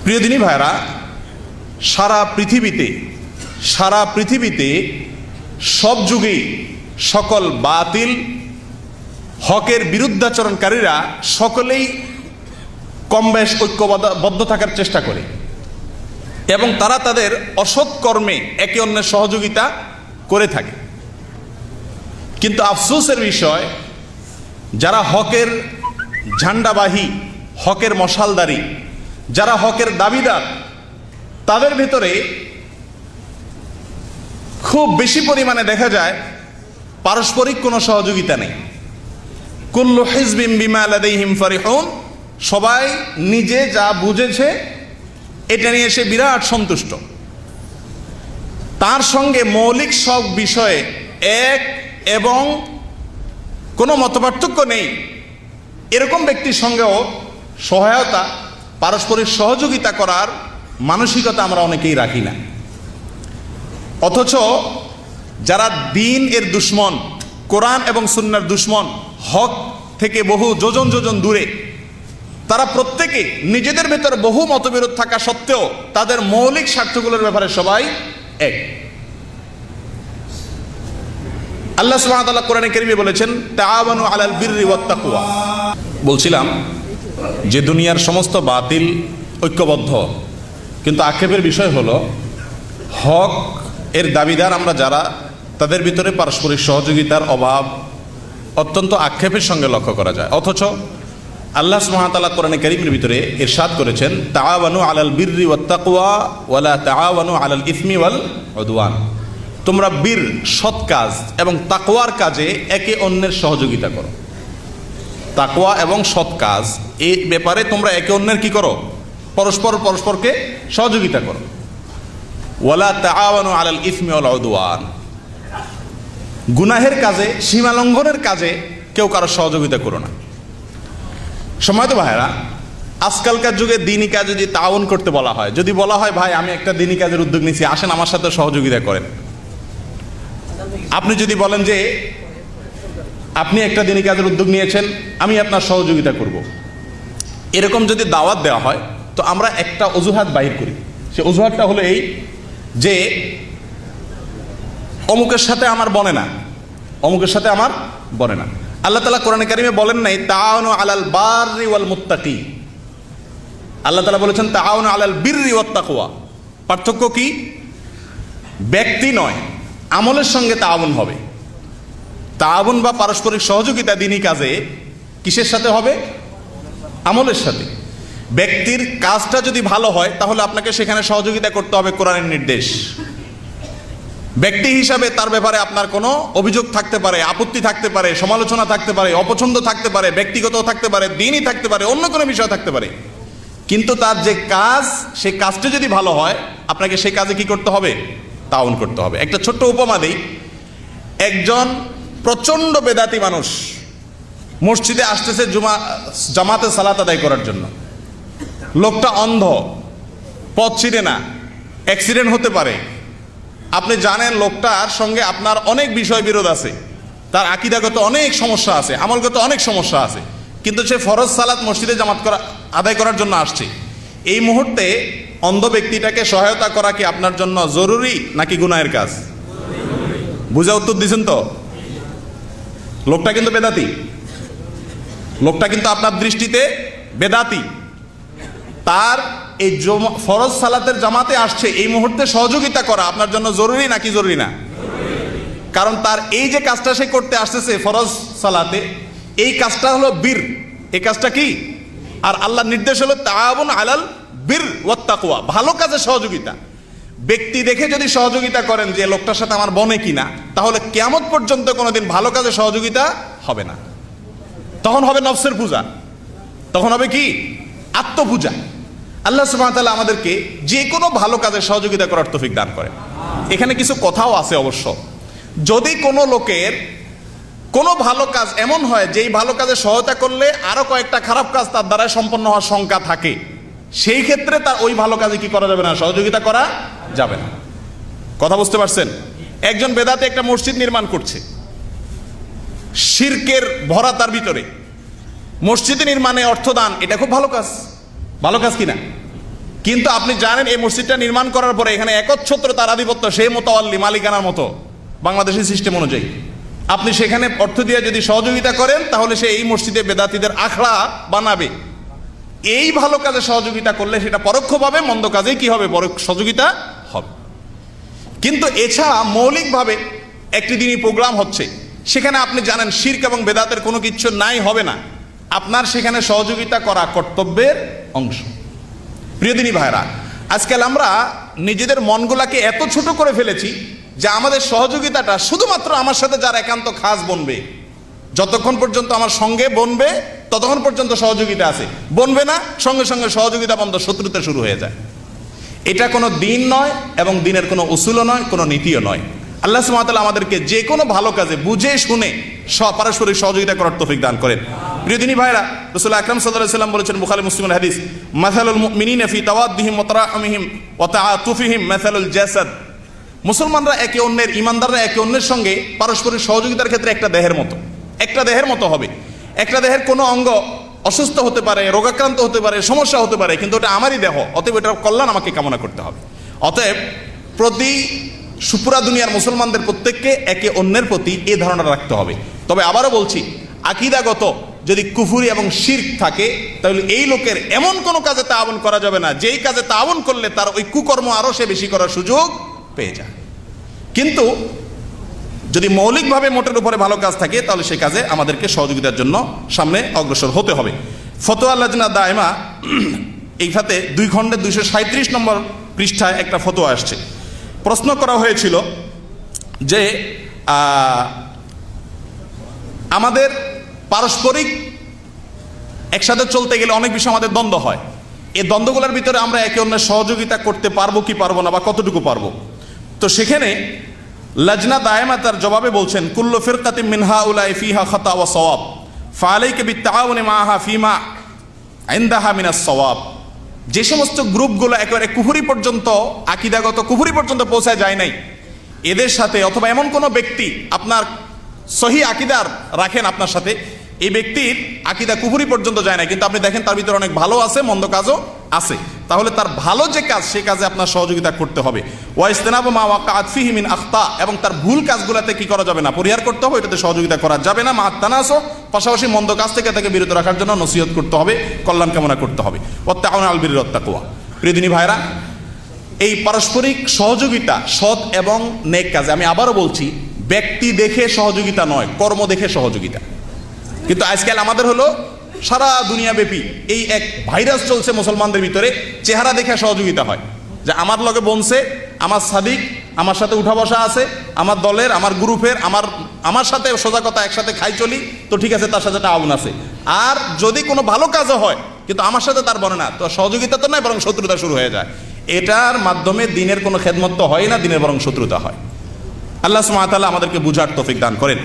প্রিয় দিনী ভাইরা, সারা পৃথিবীতে সব যুগেই সকল বাতিল হকের বিরুদ্ধাচরণকারীরা সকলেই কমবেশ ঐক্যবদ্ধ থাকার চেষ্টা করে এবং তারা তাদের অসৎ কর্মে একে অন্যের সহযোগিতা করে থাকে। কিন্তু আফসোসের বিষয়, যারা হকের ঝান্ডাবাহী, হকের মশালদারী, যারা হকের দাবিদার, তাদের ভিতরে খুব বেশি পরিমাণে দেখা যায় পারস্পরিক কোনো সহযোগিতা নেই। কুল্লু হিজবিম বিমা লাদাইহিম ফারিহুন, সবাই নিজে যা বুঝেছে এটা নিয়ে সে বিরাট সন্তুষ্ট। তার সঙ্গে মৌলিক সব বিষয়ে এক এবং কোনো মতপার্থক্য নেই, এরকম ব্যক্তির সঙ্গেও সহায়তা, পারস্পরিক সহযোগিতা করার মানসিকতা আমরা অনেকেই রাখি না। অথচ যারা দ্বীন এর দুশ্মন, কোরআন এবং সুন্নাহর দুশ্মন, হক থেকে বহু যোজন যোজন দূরে, তারা প্রত্যেকে নিজেদের ভেতর বহু মতবিরোধ থাকা সত্ত্বেও তাদের মৌলিক স্বার্থগুলোর ব্যাপারে সবাই এক। আল্লাহ সুবহানাহু ওয়া তাআলা কোরআনে কারীমে বলেছেন, তাআওয়ানু আলাল বিররি ওয়াত তাকওয়া। বলছিলাম যে দুনিয়ার সমস্ত বাতিল ঐক্যবদ্ধ, কিন্তু আক্ষেপের বিষয় হলো হক এর দাবিদার আমরা যারা, তাদের ভিতরে পারস্পরিক সহযোগিতার অভাব অত্যন্ত আক্ষেপের সঙ্গে লক্ষ্য করা যায়। অথচ আল্লাহ সুবহানাহু ওয়া তাআলা কোরআনে কারীমের ভিতরে ইরশাদ করেছেন, তাআওয়ানু আলাল বিররি ওয়াত তাকওয়া ওয়ালা তাআওয়ানু আলাল ইসমি ওয়াল উদওয়ান। তোমরা বীর, সৎ কাজ এবং তাকওয়ার কাজে একে অন্যের সহযোগিতা করো। তাকওয়া এবং সৎ কাজ এই ব্যাপারে তোমরা একে অন্যের কি করো? পরস্পরকে সহযোগিতা করো। ওয়ালা তাআওয়ানু আলাল ইসমি ওয়াল উদওয়ান। গুনাহের কাজে, সীমা লঙ্ঘনের কাজে কেউ কারো সহযোগিতা করো না। সম্মানিত ভাইরা, আজকালকার যুগে দ্বীনি কাজে যদি তাআউন করতে বলা হয়, যদি বলা হয় ভাই আমি একটা দ্বীনি কাজের উদ্যোগ নিয়েছি, আসেন আমার সাথে সহযোগিতা করেন। আপনি যদি বলেন যে আপনি একটা দ্বীনি কাজের উদ্যোগ নিয়েছেন, আমি আপনার সহযোগিতা করব, এরকম যদি দাওয়াত দেওয়া হয়, তো আমরা একটা অজুহাত বাহির করি। সে অজুহাতটা হলো এই যে অমুকের সাথে আমার বনে না, অমুকের সাথে আমার বনে না। আল্লাহ তাআলা কোরআনে কারীমে বলেন নাই তাআওয়ানু আলাল বাররি ওয়াল মুত্তাকি, আল্লাহ তাআলা বলেছেন তাআওয়ানু আলাল বিররি ওয়াত তাকওয়া। পার্থক্য কি? ব্যক্তি নয়, আমলের সঙ্গে তাআওয়ান হবে। তাআওয়ান বা পারস্পরিক সহযোগিতা দ্বীনি কাজে কিসের সাথে হবে? আমলের সাথে। ব্যক্তির কাজটা যদি ভালো হয় তাহলে আপনাকে সেখানে সহযোগিতা করতে হবে, কোরআনের নির্দেশ। ব্যক্তি হিসাবে তার ব্যাপারে আপনার কোনো অভিযোগ থাকতে পারে, আপত্তি থাকতে পারে, সমালোচনা থাকতে পারে, অপছন্দ থাকতে পারে, ব্যক্তিগত থাকতে পারে, দ্বীনি থাকতে পারে, অন্য কোনো বিষয় থাকতে পারে, কিন্তু তার যে কাজ, সেই কাজটা যদি ভালো হয় আপনাকে সেই কাজে কি করতে হবে? তাআউন করতে হবে। একটা ছোট্ট উপমা দেই। একজন প্রচণ্ড বেদাতি মানুষ মসজিদে আসতেছে জামাতে সালাত আদায় করার জন্য। লোকটা অন্ধ, পথ চিনে না, অ্যাক্সিডেন্ট হতে পারে। আপনি জানেন লোকটার সঙ্গে আপনার অনেক বিষয় বিরোধ আছে, তার আকীদাগত অনেক সমস্যা আছে, আমলগত অনেক সমস্যা আছে, কিন্তু সে ফরজ সালাত মসজিদে আদায় করার জন্য আসছে। এই মুহূর্তে অন্ধ ব্যক্তিটাকে সহায়তা করা কি আপনার জন্য জরুরি নাকি গুনাহের কাজ? বুঝা উত্তর দিয়েছেন তো? লোকটা কিন্তু বেদাতি, লোকটা কিন্তু আপনার দৃষ্টিতে বেদাতি। তার এই ফরজ সালাতের জামাতে আসছে, এই মুহূর্তে সহযোগিতা করা আপনার জন্য জরুরি নাকি জরুরি না? কারণ তার এই যে কাজটা সে করতে আসতেছে ফরজ সালাতে, এই কাজটা হলো বীর। এই কাজটা কি? আর আল্লাহর নির্দেশ হলো তাআওয়ানু আলাল বির ওয়াত তাকওয়া, ভালো কাজে সহযোগিতা। ব্যক্তি দেখে যদি সহযোগিতা করেন যে লোকটার সাথে আমার বনে কিনা, তাহলে কিয়ামত পর্যন্ত কোনোদিন ভালো কাজে সহযোগিতা হবে না। তখন হবে নফসের পূজা, তখন হবে কি? আত্মপূজা। আল্লাহ সুবহানাহু ওয়া তাআলা আমাদেরকে যে কোনো ভালো কাজে সহযোগিতা করার তৌফিক দান করেন। এখানে কিছু কথাও আছে অবশ্য। যদি কোনো লোকের কোনো ভালো কাজ এমন হয় যেই ভালো কাজে সহায়তা করলে আরো কয়েকটা খারাপ কাজ তার দ্বারা সম্পন্ন হওয়ার শঙ্কা থাকে, সেই ক্ষেত্রে তার ওই ভালো কাজে কি করা যাবে না? সহযোগিতা করা যাবে না। কথা বুঝতে পারছেন? একজন বেদাতে একটা মসজিদ নির্মাণ করছে, শিরকের ভরা তার ভিতরে। মসজিদ নির্মাণে অর্থদান, এটা খুব ভালো কাজ। ভালো কাজ কিনা? কিন্তু আপনি জানেন এই মসজিদটা নির্মাণ করার পরে এখানে একচ্ছত্রতার আধিপত্য, সেই মোতাওয়াল্লি মালিকানার মতো বাংলাদেশের সিস্টেম অনুযায়ী আপনি সেখানে অর্থ দিয়ে যদি সহযোগিতা করেন, তাহলে সে এই মসজিদে বেদাতীদের আখড়া বানাবে। এই ভালো কাজে সহযোগিতা করলে সেটা পরোক্ষভাবে মন্দ কাজে কি হবে, সহযোগিতা হবে। কিন্তু এছাড়া মৌলিকভাবে একটি দিনই প্রোগ্রাম হচ্ছে, সেখানে আপনি জানেন শিরক এবং বেদাতের কোনো কিছু নাই, হবে না, আপনার সেখানে সহযোগিতা করা কর্তব্যের অংশ। প্রিয় দিনী ভাইরা, আজকাল আমরা নিজেদের মনগুলাকে এত ছোট করে ফেলেছি যে আমাদের সহযোগিতাটা শুধুমাত্র আমার সাথে যার একান্ত খাস বনবে, যতক্ষণ পর্যন্ত আমার সঙ্গে বনবে ততক্ষণ পর্যন্ত সহযোগিতা আছে, বনবে না সঙ্গে সঙ্গে সহযোগিতা বন্ধ, শত্রুতা শুরু হয়ে যায়। এটা কোনো দিন নয় এবং দিনের কোনো উসুলও নয়, কোনো নীতিও নয়। আল্লাহ সুবহানাহু ওয়া তাআলা আমাদেরকে যে কোনো ভালো কাজে বুঝে শুনে পারস্পরিক সহযোগিতা করার তৌফিক দান করেন। প্রিয় দিনী ভাইরা, রাসূল আকরাম সাল্লাল্লাহু আলাইহি ওয়াসাল্লাম বলেছেন, বুখারী মুসলিমের হাদিস, মাসালুল মুমিনিনা ফি তাওয়াদ্দিহিম ওয়া তারাহুমিহিম ওয়া তাআতুফিহিম মাসালুল জাসাদ। মুসলমানরা একে অন্যের, ইমানদাররা একে অন্যের সঙ্গে পারস্পরিক সহযোগিতার ক্ষেত্রে একটা দেহের মতো হবে। একটা দেহের কোনো অঙ্গ অসুস্থ হতে পারে, রোগাক্রান্ত হতে পারে, সমস্যা হতে পারে, কিন্তু ওটা আমারই দেহ, অতএব এটার কল্যাণ আমাকে কামনা করতে হবে। অতএব প্রতি সুপুরা দুনিয়ার মুসলমানদের প্রত্যেককে একে অন্যের প্রতি এই ধারণা রাখতে হবে। তবে আবারও বলছি, আকীদাগত যদি কুফরি এবং শিরক থাকে, তাহলে এই লোকের এমন কোনো কাজে তাআবুন করা যাবে না যেই কাজে তাআবুন করলে তার ওই কুকর্ম আরও সে বেশি করার সুযোগ পেয়ে যায়। কিন্তু যদি মৌলিকভাবে মোটের উপরে ভালো কাজ থাকে, তাহলে সেই কাজে আমাদেরকে সহযোগিতার জন্য সামনে অগ্রসর হতে হবে। ফতোয়া লাজনা দায়মা এইখাতে 2 খণ্ডে 237 নম্বর পৃষ্ঠায় একটা ফতোয়া আসছে। প্রশ্ন করা হয়েছিল যে আমাদের পারস্পরিক একসাথে চলতে গেলে অনেক বিষয় আমাদের দ্বন্দ্ব হয়, এই দ্বন্দ্বগুলোর ভিতরে আমরা একে অন্যের সহযোগিতা করতে পারবো কি পারবো না, বা কতটুকু পারবো। তো সেখানে লাজনা দায়মা তার জবাবে বলছেন, কুল্লু ফিরকাতিন মিন হাউলাই ফিহা খাতা ওয়া সওয়াব ফালাইকা বিত্তাআউনি মাআহা ফিমা ইনদাহা মিনাস সওয়াব। যে সমস্ত গ্রুপগুলো একেবারে কুফরি পর্যন্ত, আকীদাগত কুফরি পর্যন্ত পৌঁছায় যায় নাই, এদের সাথে অথবা এমন কোনো ব্যক্তি আপনার সহি আকীদার রাখেন আপনার সাথে, এই ব্যক্তির আকীদা কুফরি পর্যন্ত যায় না, কিন্তু আপনি দেখেন তার ভিতরে অনেক ভালো আছে, মন্দ কাজও আছে, তাহলে তার ভালো যে কাজ সেই কাজে আপনার সহযোগিতা করতে হবে। ওয়া ইসতিনাবু মা ওয়াকাআত ফিহি মিন আখতা, এবং তার ভুল কাজগুলোতে কি করা যাবে না, পরিহার করতে হবে, এটাতে সহযোগিতা করা যাবে না। মা তানাসু, পাশাপাশি মন্দ কাজ থেকে তাকে বিরত রাখার জন্য নসিহত করতে হবে, কল্যাণ কামনা করতে হবে। ওয়া তাআউনু আলাল বিররি ওয়াত তাকওয়া। প্রিয় দিনী ভাইরা, এই পারস্পরিক সহযোগিতা সৎ এবং নেক কাজে, আমি আবারও বলছি, ব্যক্তি দেখে সহযোগিতা নয়, কর্ম দেখে সহযোগিতা। কিন্তু আজকাল আমাদের হলো সারা দুনিয়াব্যাপী এই এক ভাইরাস চলছে মুসলমানদের ভিতরে, চেহারা দেখে সহযোগিতা হয়, যে আমার লগে বনছে, আমার সাদিক, আমার সাথে উঠা বসা আছে, আমার দলের, আমার গ্রুপের, আমার সাথে সোজা কথা একসাথে খাই চলি, তো ঠিক আছে, তার সাথে তাআবুন আছে। আর যদি কোনো ভালো কাজও হয় কিন্তু আমার সাথে তার বনে না, তো সহযোগিতা তো নয়, বরং শত্রুতা শুরু হয়ে যায়। এটার মাধ্যমে দিনের কোনো খেদমত তো হয় না, দিনের বরং শত্রুতা হয়। আল্লাহ সুবহানাহু ওয়া তাআলা আমাদেরকে বুঝার তৌফিক দান করেন।